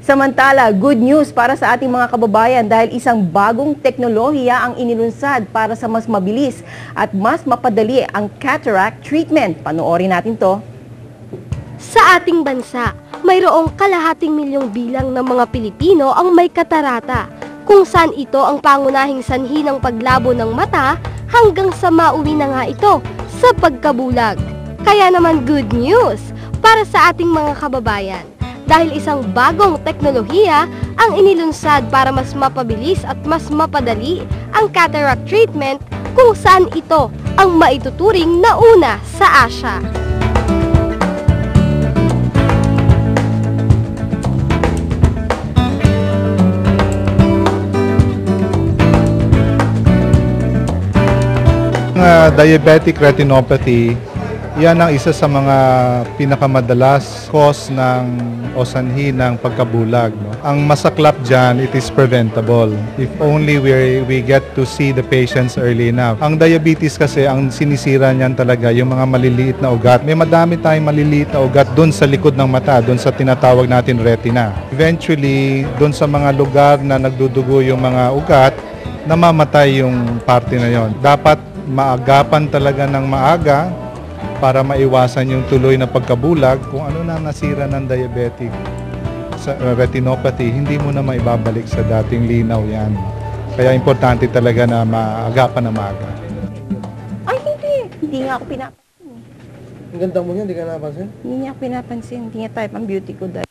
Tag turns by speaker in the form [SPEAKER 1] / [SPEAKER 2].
[SPEAKER 1] Samantala, good news para sa ating mga kababayan dahil isang bagong teknolohiya ang inilunsad para sa mas mabilis at mas mapadali ang cataract treatment. Panoorin natin to.
[SPEAKER 2] Sa ating bansa, mayroong kalahating milyong bilang ng mga Pilipino ang may katarata, kung saan ito ang pangunahing sanhi ng paglabo ng mata hanggang sa mauwi na nga ito sa pagkabulag. Kaya naman good news para sa ating mga kababayan dahil isang bagong teknolohiya ang inilunsad para mas mapabilis at mas mapadali ang cataract treatment kung saan ito ang maituturing na una sa Asia.
[SPEAKER 3] Diabetic retinopathy, yan ang isa sa mga pinakamadalas cause o sanhi ng pagkabulag. No? Ang masaklap dyan, it is preventable. If only we get to see the patients early enough. Ang diabetes kasi, ang sinisira niyan talaga yung mga maliliit na ugat. May madami tayong maliliit na ugat doon sa likod ng mata, doon sa tinatawag natin retina. Eventually, doon sa mga lugar na nagdudugo yung mga ugat, namamatay yung parte na yon. Dapat maagapan talaga ng maaga para maiwasan yung tuloy na pagkabulag. Kung ano na nasira ng diabetic sa retinopathy, hindi mo na maibabalik sa dating linaw yan. Kaya importante talaga na maagapan ng maaga.
[SPEAKER 1] Ay, hindi. Hindi nga ako pinapansin.
[SPEAKER 4] Ang ganda mo niya, hindi ka napansin?
[SPEAKER 1] Hindi niya ako pinapansin. Hindi niya type ang beauty ko dahil.